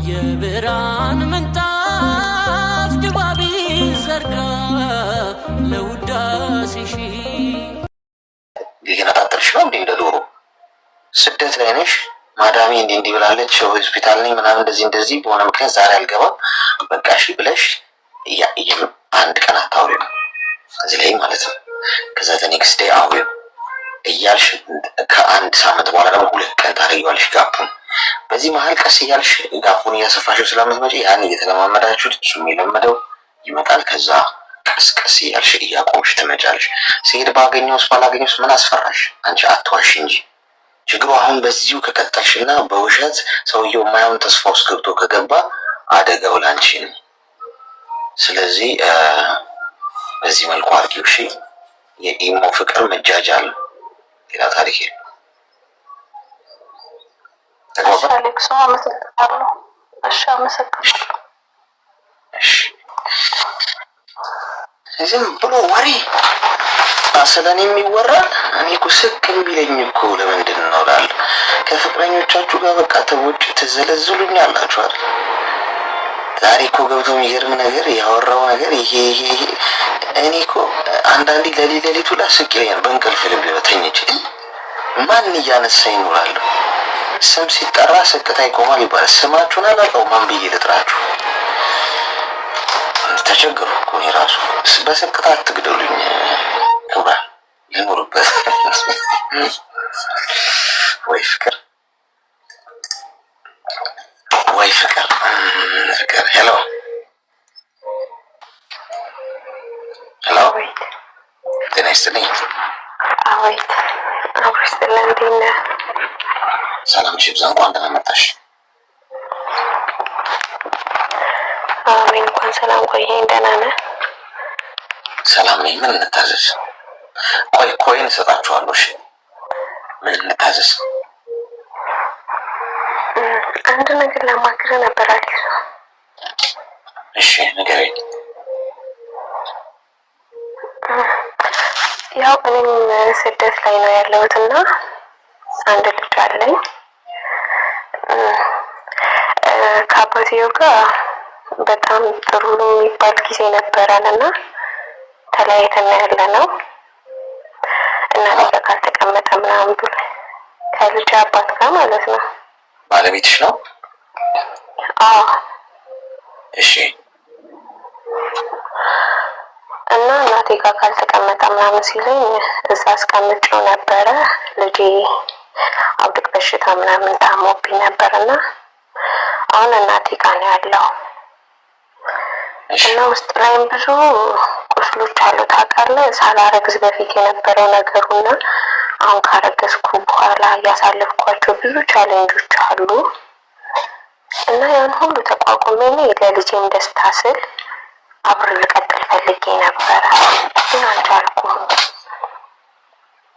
የብርሃን ምንጣፍ ድባቢ ዘርጋ ለውዳሴሽ እየነጣጠልሽ ነው እንዴ? እንደ ዶሮ ስደት ላይ ነሽ። ማዳሜ እንዲህ ብላለች፣ ሆስፒታል ነኝ ምናምን እንደዚህ በሆነ ምክንያት ዛሬ አልገባም በቃ እሺ ብለሽ አንድ ቀን አታውሪው እዚህ ላይ ማለት ነው። ከዛ ኔክስት ዴይ አውሪው እያልሽ ከአንድ ሳምንት በኋላ ደግሞ 2 ቀን ታደርጊዋለሽ ጋፑን። በዚህ መሀል ቀስ እያልሽ ጋፑን እያሰፋሽው ስለምትመጪ ያን እየተለማመዳችሁት እሱም የለመደው ይመጣል። ከዛ ቀስ ቀስ እያልሽ እያቆምሽ ትመጫለሽ። ሲሄድ ባገኘውስ ባላገኘውስ ምን አስፈራሽ? አንቺ አትዋሽ እንጂ። ችግሩ አሁን በዚሁ ከቀጠልሽና በውሸት ሰውየው የማይሆን ተስፋ ውስጥ ገብቶ ከገባ አደጋው ላንቺ ነው። ስለዚህ በዚህ መልኩ አድርጊው እሺ። የኢሞ ፍቅር መጃጃል ሌላ ታሪክ ነው። አሌክስ አመሰግናለሁ። እሺ አመሰግናለሁ። እሺ ዝም ብሎ ወሬ ስለኔ የሚወራል። እኔ እኮ ስቅ የሚለኝ እኮ ለምንድን ነው እላለሁ። ከፍቅረኞቻችሁ ጋር በቃ ተቦጭ ትዘለዝሉኛላችሁ አይደል? ዛሬ እኮ ገብቶ የሚገርም ነገር ያወራው ነገር ይሄ እኔ እኮ አንዳንዴ ሌሊቱ ላይ ስቅ ይለኛል። በእንቅልፍ ልቤ በተኝቼ ማን እያነሳ ይኖራለሁ? ስም ሲጠራ ስቅታ ይቆማል ይባላል። ስማችሁን አላውቀውም፣ ማን ብዬ ልጥራችሁ? ተቸገሩ እኮ እኔ ራሱ። በስቅታ አትግደሉኝ፣ ክብራ ልኖርበት። ወይ ፍቅር ወይ ፍቅር ፍቅር። ሄሎ ሄሎ፣ ጤና ይስጥልኝ። አቤት አብረስጥልን። እንዴት ነህ? ሰላም ሽብዛ፣ እንኳን ደህና መጣሽ። አሜን። እንኳን ሰላም ቆየኝ። ደህና ነህ? ሰላም ነኝ። ምን እንታዘዝ? ኮይን እሰጣችኋለሁ። እሺ ምን እንታዘዝ? አንድ ነገር ለማክረህ ነበር አዲሱ። እሺ ንገረኝ። ያው እኔም ስደት ላይ ነው ያለሁትና አንድ ልጅ አለኝ። ከአባትየው ጋር በጣም ጥሩ የሚባል ጊዜ ነበረን እና ተለያይተን ያለ ነው እና ልጅ ካልተቀመጠ ምናምን ብሎ ከልጅ አባት ጋር ማለት ነው። ባለቤትሽ ነው? አዎ። እሺ። እና እናቴ ጋር ካልተቀመጠ ምናምን ሲለኝ እዛ አስቀምጬው ነበረ። ልጄ አብድቅ በሽታ ምናምን ታሞብኝ ነበርና አሁን እናቴ ጋር ነው ያለው እና ውስጥ ላይም ብዙ ቁስሎች አሉ ታውቃለህ። ሳላረግዝ በፊት የነበረው ነገሩና አሁን ካረገዝኩ በኋላ ያሳለፍኳቸው ብዙ ቻሌንጆች አሉ እና ያን ሁሉ ተቋቁሜ ለልጄም ደስታ ስል አብሬ ልቀጥል ፈልጌ ነበረ ግን አልቻልኩም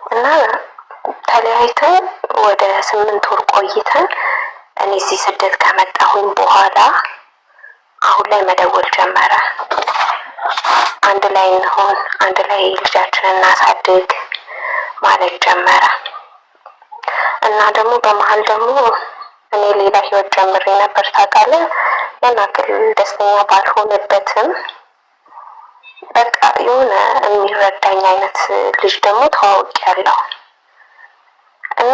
እና ተለያይተን ወደ 8 ወር ቆይተን እኔ እዚህ ስደት ከመጣሁኝ በኋላ አሁን ላይ መደወል ጀመረ። አንድ ላይ እንሆን፣ አንድ ላይ ልጃችንን እናሳድግ ማለት ጀመረ እና ደግሞ በመሀል ደግሞ እኔ ሌላ ህይወት ጀምሬ ነበር ታውቃለህ። ያን ያክል ደስተኛ ባልሆንበትም በቃ የሆነ የሚረዳኝ አይነት ልጅ ደግሞ ተዋውቄያለሁ እና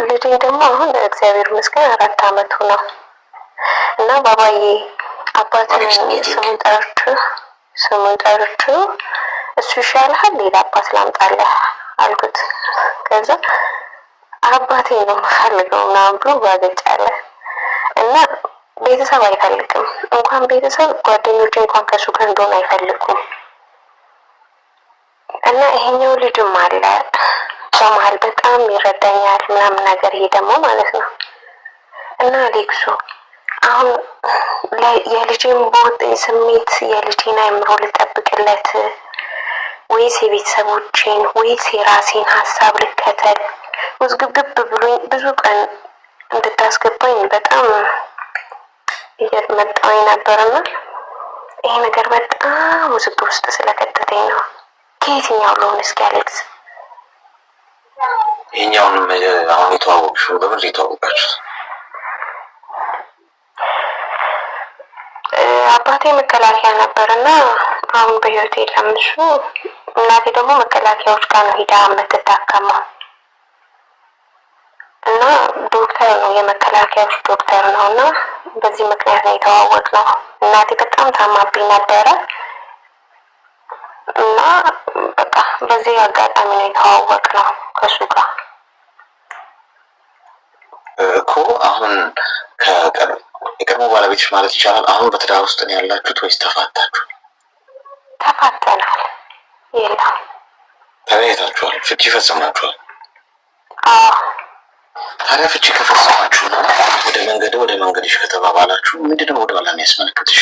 ልጄ ደግሞ አሁን እግዚአብሔር ይመስገን 4 አመቱ ነው እና ባባዬ አባትን ስሙን ጠርቼው እሱ ይሻልሃል ሌላ አባት ላምጣልህ አልኩት። ከዛ አባቴ ነው የምፈልገው ምናምን ብሎ ባገጫለ እና ቤተሰብ አይፈልግም። እንኳን ቤተሰብ ጓደኞቼ እንኳን ከሱ ጋር እንደሆነ አይፈልጉም እና ይሄኛው ልጅም አለ በመሀል በጣም ይረዳኛል ምናምን ነገር ይሄ ደግሞ ማለት ነው እና አሌክሱ አሁን የልጄን በወጣኝ ስሜት የልጄን አእምሮ ልጠብቅለት ወይስ የቤተሰቦቼን ወይስ የራሴን ሀሳብ ልከተል? ውዝግብግብ ብሎኝ ብዙ ቀን እንድታስገባኝ በጣም እየመጣሁኝ ነበርና ይሄ ነገር በጣም ውዝግብ ውስጥ ስለከተተኝ ነው። ከየትኛው ልሆን እስኪ አሌክስ? ይሄኛውን አሁን የተዋወቅሽው በምን የተዋወቃችሁት? አባቴ መከላከያ ነበርና አሁን በህይወት የለም እሱ። እናቴ ደግሞ መከላከያዎች ጋር ነው ሄዳ የምትታከመው እና ዶክተር ነው የመከላከያዎች ዶክተር ነው እና በዚህ ምክንያት ነው የተዋወቅነው። እናቴ በጣም ታማብኝ ነበረ እና በቃ በዚህ አጋጣሚ ነው የተዋወቅነው ከሱ ጋር እኮ። አሁን የቀድሞ ባለቤትሽ ማለት ይቻላል አሁን በትዳር ውስጥ ነው ያላችሁት ወይስ ተፋታችሁ? ተፋተናል። የለም ተለያይታችኋል? ፍቺ ፈጽማችኋል? አዎ። ታዲያ ፍቺ ከፈጸማችሁ ነው ወደ መንገድሽ ከተባባላችሁ ምንድነው ወደ ኋላ የሚያስመለክትሽ?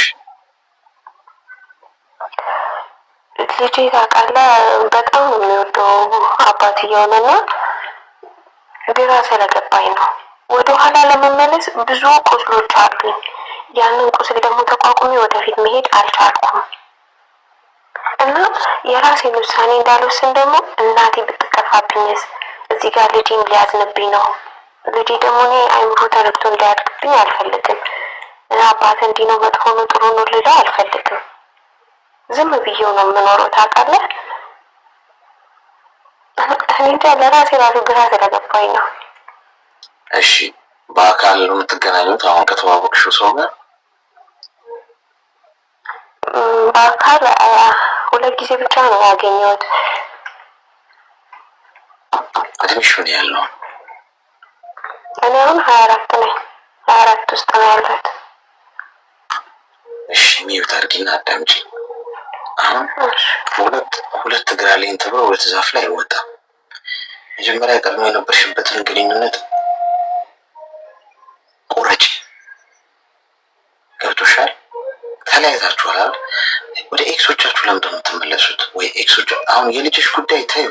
ልጄ ታውቃለህ በጣም ነው የሚወደው አባትየውንና ግራ ስለገባኝ ነው ወደ ኋላ ለመመለስ ብዙ ቁስሎች አሉኝ። ያንን ቁስል ደግሞ ተቋቁሜ ወደፊት መሄድ አልቻልኩም እና የራሴን ውሳኔ እንዳልወስን ደግሞ እናቴ ብትከፋብኝስ? እዚህ ጋር ልጄም ሊያዝንብኝ ነው። ልጄ ደግሞ እኔ አይምሮ ተረግቶ እንዲያድግብኝ አልፈልግም። አባት እንዲህ ነው መጥፎ ነው ጥሩ ነው ልለው አልፈልግም። ዝም ብዬው ነው የምኖረው ታውቃለህ። እኔ እንጃ ለራሴ ራሱ ግራ ስለገባኝ ነው። እሺ በአካል ነው የምትገናኙት አሁን ከተዋወቅሽው ሰው ጋር? በአካል 2 ጊዜ ብቻ ነው ያገኘሁት። እድሜሽ ምን ያህል ነው? እኔ አሁን 24 ነኝ። 24 ውስጥ ነው ያለሁት። እሺ ሚዩት አድርጊና አዳምጪ። አሁን ሁለት እግር አለኝ ተብሎ ሁለት ዛፍ ላይ አይወጣም። መጀመሪያ ቀድሞ የነበርሽበትን ግንኙነት ቁረጭ። ገብቶሻል? ተለያይታችኋል። ወደ ኤክሶቻችሁ ለምንድን ነው የምትመለሱት? ወይ ኤክሶች አሁን የልጅሽ ጉዳይ ታዩ።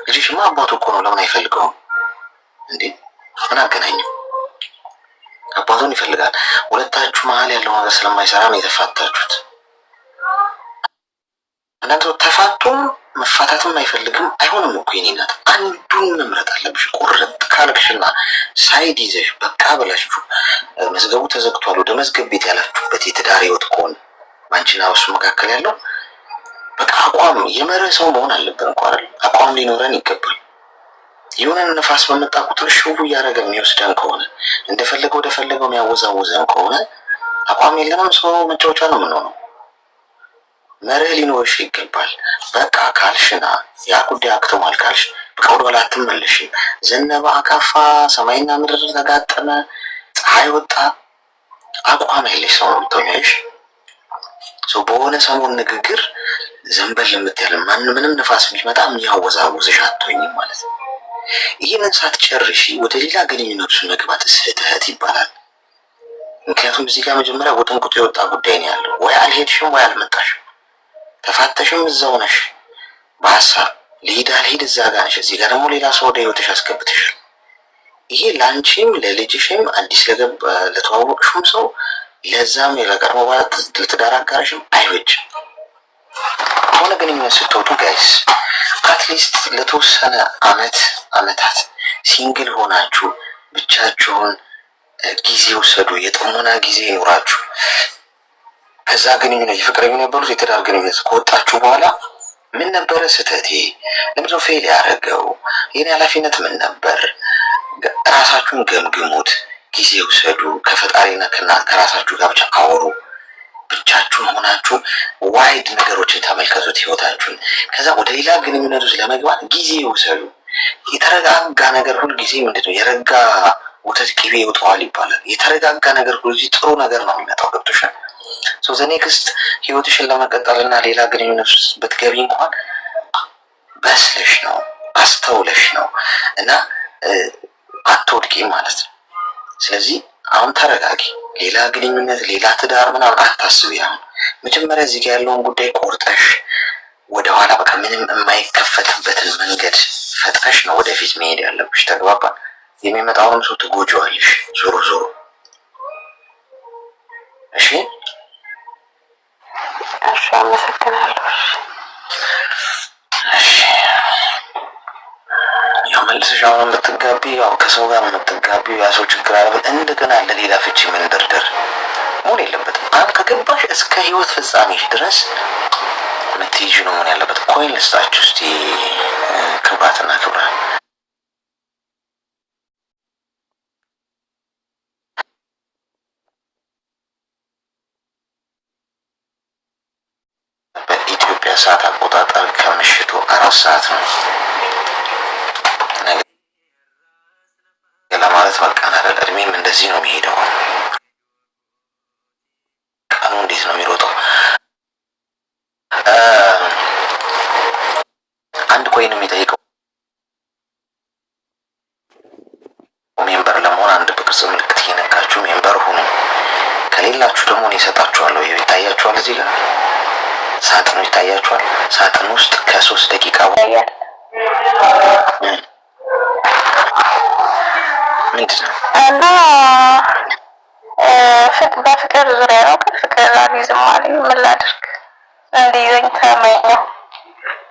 ልጅሽማ አባቱ እኮ ነው። ለምን አይፈልገውም እንዴ? ምን አገናኘው? አባቱን ይፈልጋል። ሁለታችሁ መሀል ያለው ነገር ስለማይሰራ ነው የተፋታችሁት። እናንተ ተፋቱም መፋታትም አይፈልግም። አይሆንም እኮ የኔ እናት፣ አንዱን መምረጥ አለብሽ። ቁርጥ ካልክሽና ሳይድ ይዘሽ በቃ ብላችሁ መዝገቡ ተዘግቷል ወደ መዝገብ ቤት ያላችሁበት የትዳር ህይወት ከሆነ ባንቺና በሱ መካከል ያለው በቃ አቋም የመረ ሰው መሆን አለብን እኮ አይደል? አቋም ሊኖረን ይገባል። የሆነ ነፋስ በመጣ ቁጥር ሽው እያደረገ የሚወስደን ከሆነ እንደፈለገ ወደ ፈለገው የሚያወዛወዘን ከሆነ አቋም የለንም። ሰው መጫወቻ ነው የምንሆነው። መርህ ሊኖርሽ ይገባል። በቃ ካልሽና ያ ጉዳይ አክተሟል ካልሽ በቃ ወደኋላ አትመለሽም። ዘነበ፣ አካፋ፣ ሰማይና ምድር ተጋጠመ፣ ፀሐይ ወጣ፣ አቋም ያለሽ ሰው ነው የምትሆኚሽ። ሰው በሆነ ሰሞን ንግግር ዘንበል የምትያለ ምንም ነፋስ ቢመጣ የሚያወዛውዝሽ አትሆኝም ማለት ነው። ይህንን ሳትጨርሺ ወደ ሌላ ግንኙነት መግባት ስህተት ይባላል። ምክንያቱም እዚህ ጋር መጀመሪያ ወጥንቁጡ የወጣ ጉዳይ ነው ያለው። ወይ አልሄድሽም ወይ አልመጣሽም። ተፋተሽም እዛው ነሽ። በሀሳብ ልሂድ አልሂድ እዛ ጋር ነሽ። እዚህ ጋር ደግሞ ሌላ ሰው ወደ ህይወትሽ አስገብትሻል። ይሄ ለአንቺም ለልጅሽም አዲስ ለተዋወቅሽም ሰው ለዛም ለቀድሞ ባላት ለትዳር አጋርሽም አይበጅም። ከሆነ ግንኙነት ስትወጡ ጋይስ አትሊስት ለተወሰነ አመታት ሲንግል ሆናችሁ ብቻችሁን ጊዜ ወሰዱ። የጥሞና ጊዜ ይኖራችሁ። ከዛ ግንኙነት የፍቅር ግንኙነት የትዳር ግንኙነት ከወጣችሁ በኋላ ምን ነበረ ስህተቴ? ለምንድነው ፌል ያደረገው? የኔ ኃላፊነት ምን ነበር? ራሳችሁን ገምግሙት። ጊዜ ውሰዱ። ከፈጣሪና ከራሳችሁ ጋር ብቻ አወሩ። ብቻችሁን ሆናችሁ ዋይድ ነገሮችን ተመልከቱት ህይወታችሁን። ከዛ ወደ ሌላ ግንኙነት ውስጥ ለመግባት ጊዜ ውሰዱ። የተረጋጋ ነገር ሁል ጊዜ ምንድነው የረጋ ወተት ቅቤ ይወጣዋል ይባላል። የተረጋጋ ነገር ሁሉ ጊዜ ጥሩ ነገር ነው የሚመጣው። ገብቶሻል? ሶ ዘ ኔክስት ህይወትሽን ለመቀጠልና ሌላ ግንኙነት ውስጥ ብትገቢ እንኳን በስለሽ ነው አስተውለሽ ነው እና አትወድቂም ማለት ነው። ስለዚህ አሁን ተረጋጊ። ሌላ ግንኙነት ሌላ ትዳር ምናምን አታስቢ። አሁን መጀመሪያ እዚህ ጋር ያለውን ጉዳይ ቆርጠሽ ወደኋላ በቃ ምንም የማይከፈትበትን መንገድ ፈጥረሽ ነው ወደፊት መሄድ ያለብሽ። ተግባባን? የሚመጣውንም ሰው ትጎጂዋለሽ ዞሮ ዞሮ። እሺ እሺ፣ አመሰግናለሁ። እሺ ያው መልሰሽ አሁን የምትጋቢ ያው ከሰው ጋር የምትጋቢ ያ ሰው ችግር አለበት እንደገና ለሌላ ፍቺ መንደርደር መሆን የለበትም። አሁን ከገባሽ እስከ ህይወት ፍጻሜሽ ድረስ ምትይዥ ነው መሆን ያለበት። ኮይን ልስጣችሁ እስቲ ክብራትና ክብራት በኢትዮጵያ ሰዓት አቆጣጠር ከምሽቱ 4 ሰዓት ነው። ለማለት በቃን አይደል? እድሜም እንደዚህ ነው የሚሄደው። ቀኑ እንዴት ነው የሚሮጠው? አንድ ኮይን የሚጠይቀው ሜምበር ለመሆን አንድ በቅርጽ ምልክት እየነካችሁ ሜምበር ሁኑ። ከሌላችሁ ደግሞ እኔ እሰጣችኋለሁ። ይኸው ይታያችኋል፣ እዚህ ጋር ሳጥኑ ይታያችኋል። ሳጥን ውስጥ ከ3 ደቂቃ ምንድን ነው እና በፍቅር ዙሪያ ነው። ፍቅር አልይዝም አለኝ። ምን ላድርግ? እንዲይዘኝ ተመኘው።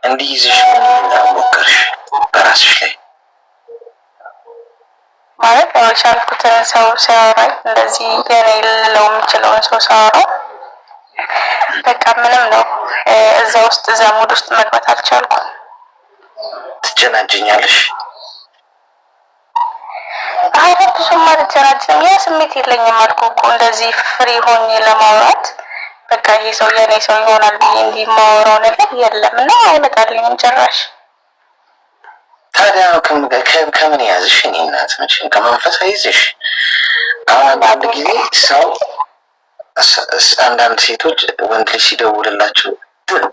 እንዲይዝሽ ሞከርሽ በራስሽ ላይ ማለት ያው የቻልኩትን ሰው ሲያወራኝ እንደዚህ የኔ ልለው የምችለውን ሰው ሳወራው በቃ ምንም ነው እዛ ውስጥ እዛ ሙድ ውስጥ መግባት አልቻልኩም። ትጀናጀኛለሽ? አይ ብዙም አልጀናጀንም። ያ ስሜት የለኝም አልኩ እኮ እንደዚህ ፍሪ ሆኜ ለማውራት በቃ ይሄ ሰው የኔ ሰው ይሆናል ብዬ እንዲህ የማወራው ነገር የለም እና አይመጣልኝም ጭራሽ። ታዲያ ከምን ያዝሽ? እኔ እናት መቼም ከመንፈስ አይዝሽ። አሁን አንዳንድ ጊዜ ሰው አንዳንድ ሴቶች ወንድ ልጅ ሲደውልላቸው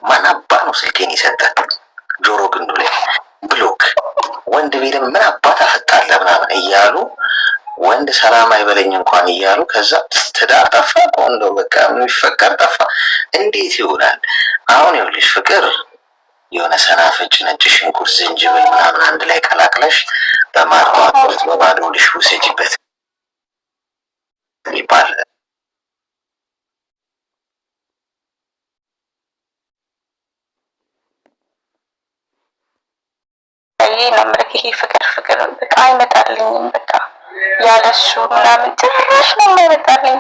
ማን አባ ነው ስልኬን ይሰጣል ጆሮ ግንዱ ላይ ብሎክ ወንድ ቤልም ምን አባት አፈጣለ ምናምን እያሉ ወንድ ሰላም አይበለኝ እንኳን እያሉ ከዛ ትዳር ጠፋ ቆንጆ በቃ የሚፈቀር ጠፋ። እንዴት ይሆናል? አሁን ይኸውልሽ ፍቅር የሆነ ሰናፍጭ፣ ነጭ ሽንኩርት፣ ዝንጅብል ምናምን አንድ ላይ ቀላቅለሽ በማርማት በባዶ ልሽ ውሰጂበት ይባል ነው ምልክ። ይሄ ፍቅር በቃ አይመጣልኝም። በቃ ያለሱ ምናምን ጭራሽ ነው አይመጣልኝ።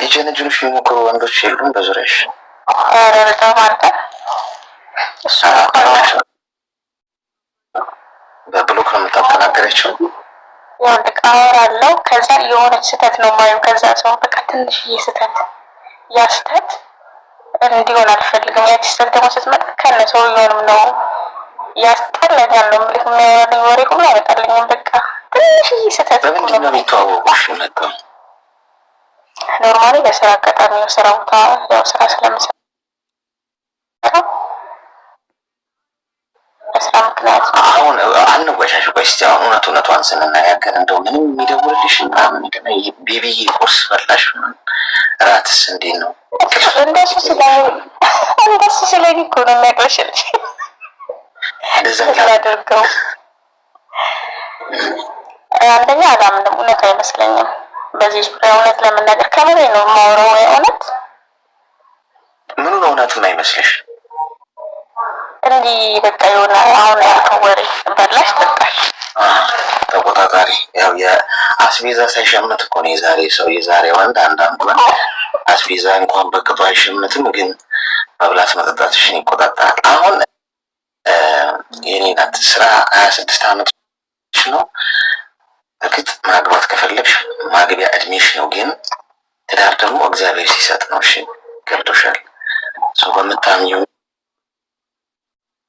ሊጀነጅኑሽ የሚሞክሩ ወንዶች የሉም በዙሪያሽ? ኧረ በጣም አለ። እሱ በብሎክ ነው የምታጠናገረችው። ይኸውልህ አወራለሁ፣ ከዛ የሆነች ስህተት ነው የማየው ከዛ ሰው በቃ ትንሽዬ ስህተት፣ ያ ስህተት እንዲሆን አልፈልግም። ያቺ ስህተት ደግሞ ስትመጣ ከነ ሰውየውንም ነው ያስጠላኛል ነው የምልህ። የሚያወራልኝ ወሬ ሁሉ አይመጣልኝም። በቃ ትንሽዬ ስህተት። በምንድን ነው የሚተዋወቁሽ? ኖርማሊ በስራ አጋጣሚ ነው። ስራ ቦታ ያው ስራ ስለምሰራ በስራ ምክንያት ነው። አሁን አንወሻሽ። ቆይ እስኪ አሁን እውነቷን ስንነጋገር እንደው ምንም የሚደውልልሽ ምናምን ቤቢዬ ቁርስ በላሽ እራትስ እንዴት ነው? እንደሱ ስለኝ እኮ ነው የሚያቅለሽልሽ። አድርገው አንደኛ አላምንም፣ እውነት አይመስለኝም በዚህ ዙሪያ። እውነት ለመናገር ከምሬ ነው የማወራው። ወይ እውነት ምኑ ነው እውነት የማይመስልሽ? እንዲህ በቃ የሆነ አሁን ያልከው ወሬ በላሽ ጠጣሽ ተቆጣጣሪ። ያው የአስቤዛ ሳይሸምት እኮ ነው የዛሬ ሰው የዛሬ ወንድ። አንዳንዱ ወንድ አስቤዛ እንኳን በቅጡ አይሸምትም፣ ግን መብላት መጠጣትሽን ይቆጣጠራል። አሁን የኔ ናት ስራ 26 ዓመትሽ ነው። እርግጥ ማግባት ከፈለግሽ ማግቢያ እድሜሽ ነው፣ ግን ትዳር ደግሞ እግዚአብሔር ሲሰጥ ነው። እሺ ገብቶሻል? ሰው በምታምኚው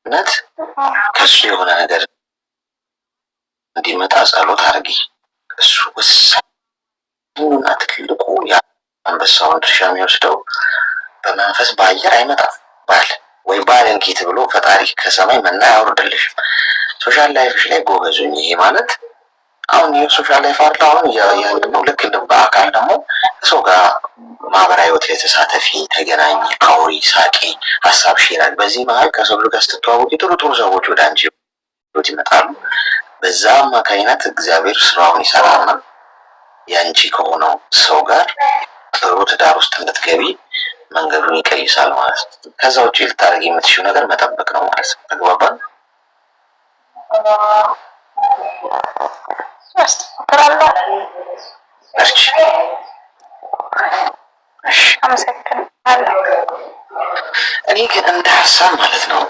እውነት ከሱ የሆነ ነገር እንዲመጣ ጸሎት አድርጊ። እሱ ወሳኙና ትልቁ የአንበሳውን ድርሻ የሚወስደው በመንፈስ በአየር አይመጣም። ባል ወይ ባል እንኪት ብሎ ፈጣሪ ከሰማይ መና ያወርድልሽም። ሶሻል ላይፍሽ ላይ ጎበዙኝ። ይሄ ማለት አሁን የሶሻል ላይፍ አለ። አሁን ያን ነው ልክ እንደ በአካል ደግሞ ከሰው ጋር ማህበራዊ ህይወት ላይ ተሳተፊ፣ ተገናኝ፣ አውሪ፣ ሳቂ፣ ሀሳብ ሼራል። በዚህ መሀል ከሰው ጋር ስትተዋወቂ ጥሩ ጥሩ ሰዎች ወደ አንቺ ህይወት ይመጣሉ። በዛ አማካኝነት እግዚአብሔር ስራውን ይሰራና ያንቺ ከሆነው ሰው ጋር ጥሩ ትዳር ውስጥ እንድትገቢ መንገዱን ይቀይሳል ማለት ነው። ከዛ ውጭ ልታደርጊ የምትችይው ነገር መጠበቅ ነው ማለት ነው። ተግባባን? ያስተካክላለሁ። እሺ እኔ ግን እንደ ሀሳብ ማለት ነው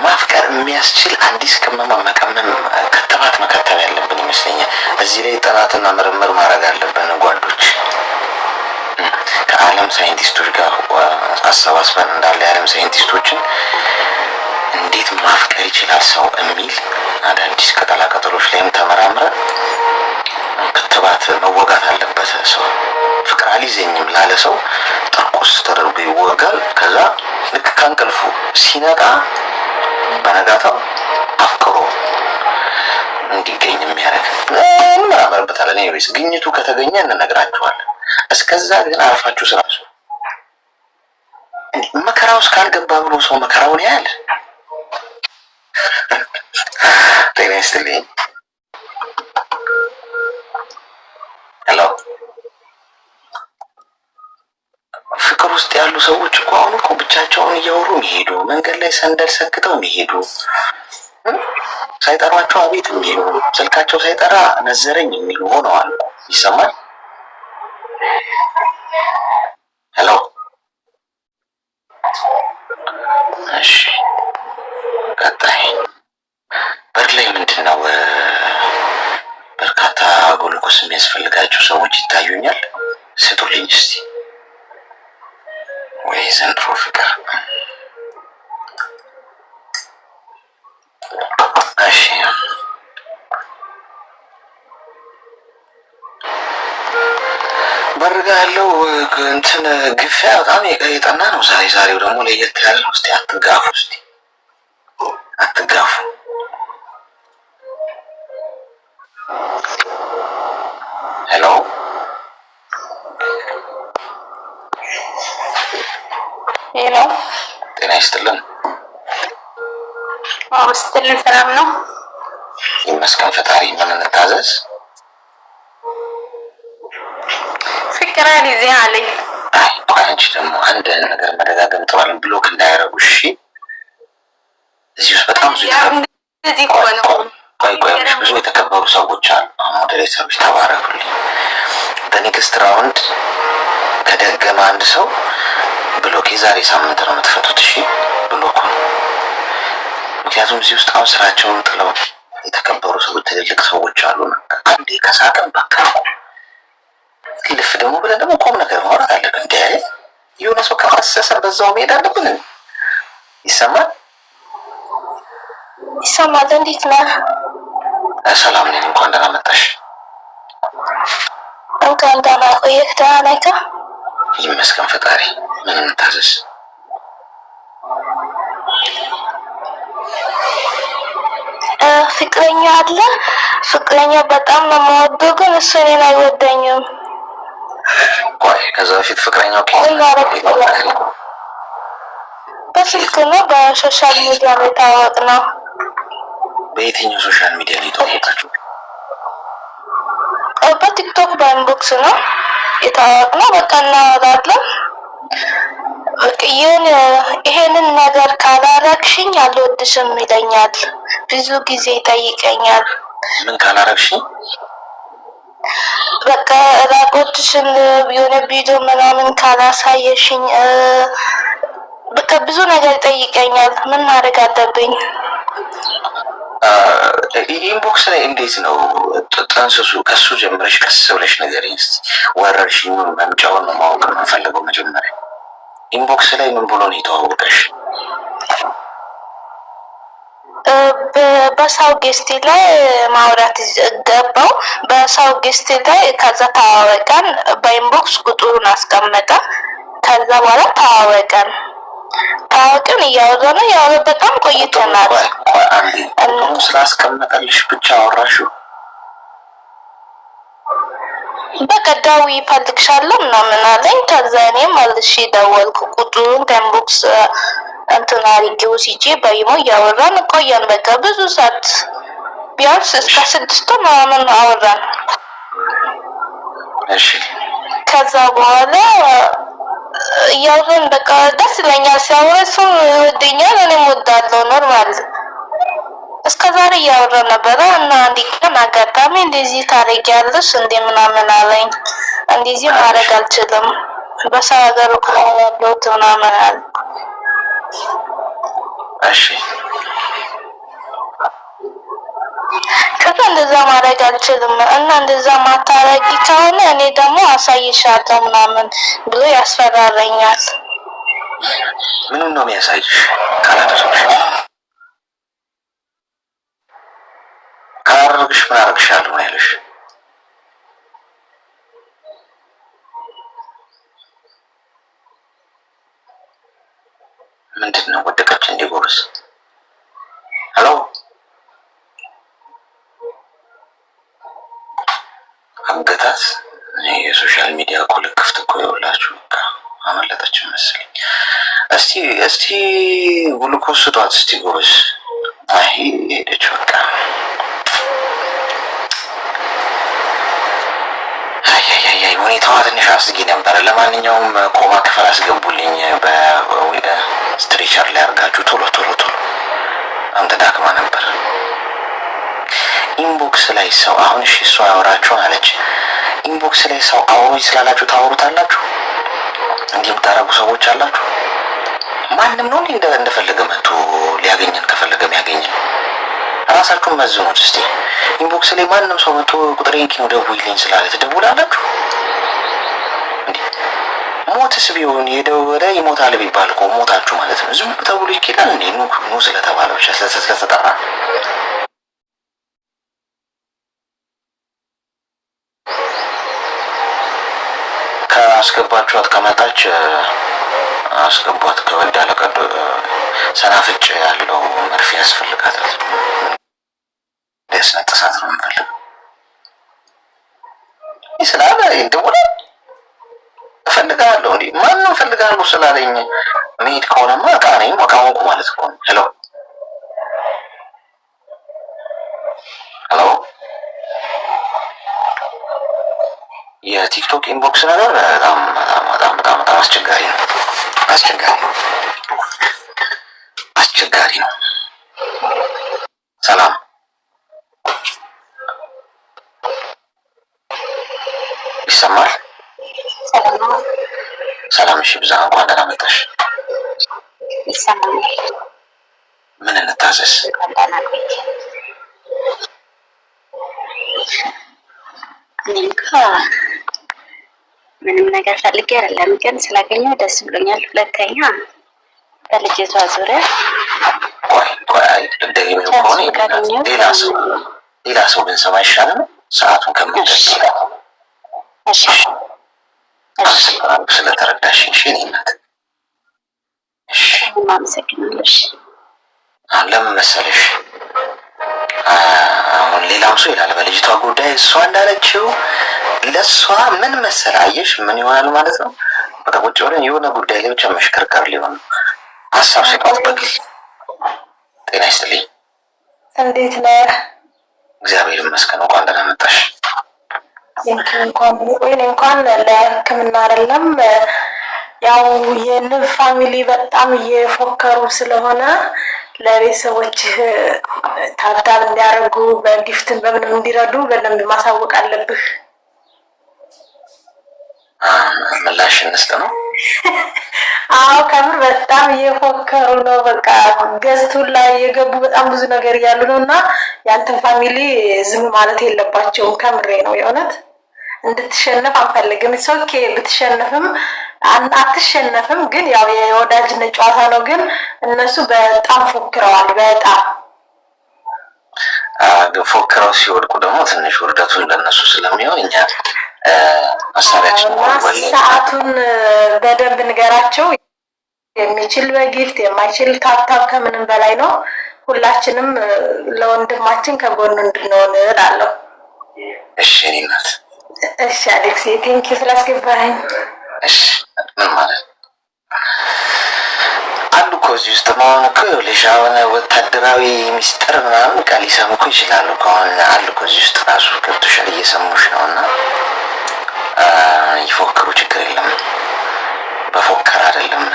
ማፍቀር የሚያስችል አዲስ ቅመማ መቀመም ክትባት መከተብ ያለብን ይመስለኛል። እዚህ ላይ ጥናትና ምርምር ማድረግ አለብን ጓዶች። ከዓለም ሳይንቲስቶች ጋር አሰባስበን እንዳለ የዓለም ሳይንቲስቶችን እንዴት ማፍቀር ይችላል ሰው የሚል አዳዲስ ቅጠላቅጠሎች ላይም ተመራምረን ክትባት መወጋት አለበት። ሰው ፍቅር አልይዘኝም ላለ ሰው ጥርቁስ ተደርጎ ይወጋል። ከዛ ልክ ከእንቅልፉ ሲነቃ በነጋታው አፍቅሮ እንዲገኝ የሚያደርግ እንመራመርበታለን። ወይስ ግኝቱ ከተገኘ እንነግራችኋለን። እስከዛ ግን አርፋችሁ ስራሱ መከራ ውስጥ ካልገባ ብሎ ሰው መከራውን ያያል። ጤና ይስጥልኝ። ሄሎ። ፍቅር ውስጥ ያሉ ሰዎች እኮ አሁን እኮ ብቻቸውን እያወሩ የሚሄዱ መንገድ ላይ ሰንደል ሰክተው የሚሄዱ ሳይጠሯቸው አቤት የሚሉ ስልካቸው ሳይጠራ ነዘረኝ የሚሉ ሆነዋል። ይሰማል? ሄሎ። እሺ፣ ቀጣይ በር ላይ ምንድን ነው? በርካታ ግሉኮስ የሚያስፈልጋቸው ሰዎች ይታዩኛል። ስጡልኝ እስቲ። ወይ ዘንድሮ ፍቅር። እሺ፣ በርጋ ያለው እንትን ግፊያ በጣም የጠና ነው። ዛሬው ደግሞ ለየት ያለ ነው። እስቲ አትጋፉ፣ እስቲ አትጋፉ። ሄሎ። ሄሎ። ጤና ይስጥልን። ስትልን ሰላም ነው? ይመስገን ፈጣሪ። ምን እንታዘዝ? ፍቅር ጊዜ አለኝ። አይ አንቺ ደግሞ አንድ ነገር መደጋገም ጥሯል። ብሎክ እንዳያረጉ እሺ። እዚህ ውስጥ በጣም ብዙ የተከበሩ ሰዎች አሉ። ሞዴሬተሮች ተባረኩልኝ። በኔክስት ራውንድ ከደገመ አንድ ሰው ብሎክ የዛሬ ሳምንት ነው የምትፈቱት። እሺ ብሎኩ ነው። ምክንያቱም እዚህ ውስጥ አሁን ስራቸውን ጥለው የተከበሩ ሰዎች ትልልቅ ሰዎች አሉ። አንዴ ከሳቅን በቃ ልፍ ደግሞ ብለን ደግሞ ቁም ነገር ማውራት አለብን። እንደ የሆነ ሰው ከማሰሰ በዛው መሄድ አለብን። ይሰማል? ይሰማል። እንዴት ነህ? ሰላም ነኝ። እንኳን ደህና መጣሽ። እንኳን ደህና ቆየህ። ደህና ነህ? ይመስገን ፈጣሪ። ምን እንታዘዝ? ፍቅረኛ አለ? ፍቅረኛ በጣም ነው የምወደው፣ ግን እሱ እኔን አይወደኝም። ቆይ ከዛ በፊት ፍቅረኛው በስልክ ነው በሶሻል ሚዲያ ነው የታወቅነው። በየትኛው ሶሻል ሚዲያ ላይ የተዋወቃችሁ? በቲክቶክ በኢንቦክስ ነው የታወቅነው። በቃ እናወራለን። ይሄንን ነገር ካላረግሽኝ አልወድሽም ይለኛል። ብዙ ጊዜ ይጠይቀኛል። ምን ካላረግሽኝ? በቃ ራቆትሽን የሆነ ቪዲዮ ምናምን ካላሳየሽኝ በቃ ብዙ ነገር ይጠይቀኛል። ምን ማድረግ አለብኝ? ኢንቦክስ ላይ እንዴት ነው ጠንስሱ? ከሱ ጀምረሽ ቀስ ብለሽ ንገሪኝ እስኪ። ወረርሽኙን መምጫውን ነው ማወቅ የምንፈልገው መጀመሪያ። ኢንቦክስ ላይ ምን ብሎ ነው የተዋወቀሽ? በሰው ጌስቲ ላይ ማውራት ገባው። በሰው ጌስቲ ላይ ከዛ ተዋወቀን። በኢንቦክስ ቁጥሩን አስቀመጠ። ከዛ በኋላ ተዋወቀን እያወራን ያው በጣም ቆይተናል። ስላስቀመጠልሽ ብቻ አወራሽው? በቃ ደውዪ እፈልግሻለሁ ምናምን አለኝ። ከዛ እኔም መልሼ ደወልኩ። ቁጥሩን ከኢንቦክስ እንትን አድርጌው ሲጄ በይሞ እያወራን ቆየን። በቃ ብዙ ሰዓት ቢያንስ እስከ 6 ምናምን አወራን። እሺ ከዛ በኋላ እያወራን በቃ ደስ ይለኛል ሲያወራ። እሱም ይወደኛል፣ እኔም እወዳለሁ። ኖርማል እስከ ዛሬ እያወራን ነበረ እና አንድ ቀን አጋጣሚ እንደዚህ ታደርጊያለሽ እንደ ምናምን አለኝ። እንደዚህ ማድረግ አልችልም በሰው ሀገር እኮ ያለሁት ምናምን አለ። እሺ ከዛ እንደዛ ማድረግ አልችልም እና እንደዛ ማታረጊ ከሆነ እኔ ደግሞ አሳይሻለሁ ምናምን ብሎ ያስፈራረኛል። ምንም ነው የሚያሳይሽ? ካላደረግሽ ምን አደርግሻለሁ ነው ያለሽ? ምንድን ነው ወደቀች እንዴ ጎበዝ? ሄሎ አገታት። የሶሻል ሚዲያ እኮ ልክፍት እኮ ይኸውላችሁ አመለጠች መሰለኝ። እስቲ ግሉኮስ ስጧት እስቲ ጎበዝ። አይ ሄደች በቃ። ሁኔታዋ ትንሽ አስጊ ነበረ። ለማንኛውም ኮማ ክፍል አስገቡልኝ፣ ወደ ስትሬቸር ላይ አድርጋችሁ ቶሎ በጣም ተዳክማ ነበር። ኢንቦክስ ላይ ሰው አሁን እሺ እሷ ያወራችሁን አለች። ኢንቦክስ ላይ ሰው አውሮኝ ስላላችሁ ታወሩታላችሁ? እንዲህ የምታረጉ ሰዎች አላችሁ? ማንም ነው እንደፈለገ መጥቶ ሊያገኘን ከፈለገ ያገኘን። ራሳችሁን መዝኑት እስቲ። ኢንቦክስ ላይ ማንም ሰው መጥቶ ቁጥሬን ኪኖ ደውይልኝ ስላለ ትደውላላችሁ? ሞትስ ቢሆን የደወለ ይሞታል ቢባል እኮ ሞታችሁ ማለት ነው። ዝም ተብሎ ይኬዳል እንዴ? ኑ ስለተባለ ብቻ ስለተጠራ ከአስገባችኋት ከመጣች አስገቧት። ከወዳ ለቀዶ ሰናፍጭ ያለው መርፌ ያስፈልጋታል። ሊያስነጥሳት ነው የምፈልገው ስላለ ይደውላል። እፈልጋለሁ እንዴ? ማንም እፈልጋለሁ ስላለኝ መሄድ ከሆነማ እቃ ነኝ አቃወንኩ ማለት እኮ ነው። ሄሎ የቲክቶክ ኢንቦክስ ነገር በጣም አስቸጋሪ ነው። አስቸጋሪ ነው። ሰላም ይሰማል? ሰላም። እሺ ብዛ እንኳን ደህና መጣሽ። ይሰማል? ምን እንታዘዝ? እኔ እንኳ ምንም ነገር ፈልጌ አይደለም፣ ግን ስላገኘሁ ደስ ብሎኛል። ሁለተኛ በልጅቷ ዙሪያ ሌላ ሰው ብንሰማ ይሻላል። ሰዓቱን ከምንደርስ ስለተረዳሽኝ እሺ። እኔ እናት ማመሰግናለሽ። ለምን መሰለሽ አሁን ሌላም ሰው ይላል በልጅቷ ጉዳይ እሷ እንዳለችው ለሷ ምን መሰለ አየሽ ምን ይሆናል ማለት ነው። በተቆጭ ወደ የሆነ ጉዳይ ላይ ብቻ መሽከርከር ሊሆን ሀሳብ ሲጣት በግል ጤና ይስጥልኝ። እንዴት ነህ? እግዚአብሔር ይመስገን። እንኳን ደህና መጣሽ። እንኳን ለሕክምና አይደለም ያው የንብ ፋሚሊ በጣም እየፎከሩ ስለሆነ ለቤተሰቦች ታብታብ እንዲያደርጉ በጊፍትን በምንም እንዲረዱ በደንብ ማሳወቅ አለብህ። ምላሽ እንስጥ ነው። አዎ ከምር በጣም እየፎከሩ ነው። በቃ ገዝቱን ላይ የገቡ በጣም ብዙ ነገር እያሉ ነው እና ያንተን ፋሚሊ ዝም ማለት የለባቸውም። ከምሬ ነው የእውነት እንድትሸነፍ አንፈልግም። ኦኬ ብትሸነፍም አትሸነፍም፣ ግን ያው የወዳጅነት ጨዋታ ነው። ግን እነሱ በጣም ፎክረዋል። በጣም ፎክረው ሲወድቁ ደግሞ ትንሽ ውርደቱን ለነሱ ስለሚሆን እኛ መሳሪያችን ሰዓቱን በደንብ ንገራቸው። የሚችል በጊፍት የማይችል ታብታብ ከምንም በላይ ነው። ሁላችንም ለወንድማችን ከጎኑ እንድንሆን እላለሁ። እሺ እኔ እናት። እሺ አሌክስ ቴንኪ ስላስገባኝ። እሺ ምን ማለት አሉ እኮ እዚህ ውስጥ መሆን እኮ ለሻውን ወታደራዊ ሚስጥር ምናምን ቃል ሊሰሙ እኮ ይችላሉ። ከሆነ አሉ እኮ እዚህ ውስጥ ራሱ ገብቶሻል፣ እየሰሙሽ ነው። እና ይፎክሩ፣ ችግር የለም። በፎከር አይደለም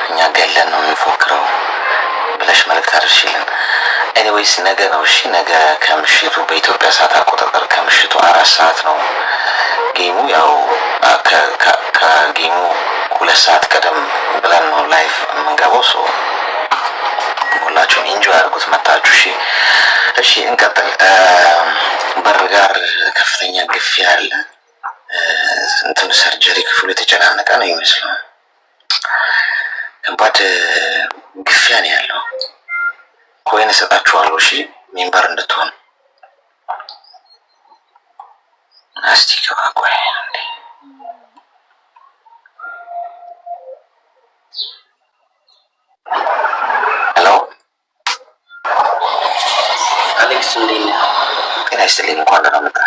እኛ ገለን ነው የሚፎክረው ብለሽ መልዕክት አድርሽልን። ኤኒዌይስ ነገ ነው እሺ። ነገ ከምሽቱ በኢትዮጵያ ሰዓት አቆጣጠር ከምሽቱ 4 ሰዓት ነው ጌሙ። ያው ከጌሙ 2 ሰዓት ቀደም ብለን ነው ላይቭ የምንገባው። ሶ ሁላችሁም ኢንጆይ አድርጉት መጣችሁ። እሺ እንቀጥል። በር ጋር ከፍተኛ ግፊያ አለ። እንትን ሰርጀሪ ክፍሉ የተጨናነቀ ነው ይመስላል። ከባድ ግፊያ ነው ያለው። ኮይን እሰጣችኋለሁ እሺ ሜምበር እንድትሆን። አስቲካ ቆይ ሄሎ አሌክስ እንዴት ነህ? ጤና ይስጥልኝ። እንኳን ደህና መጣህ።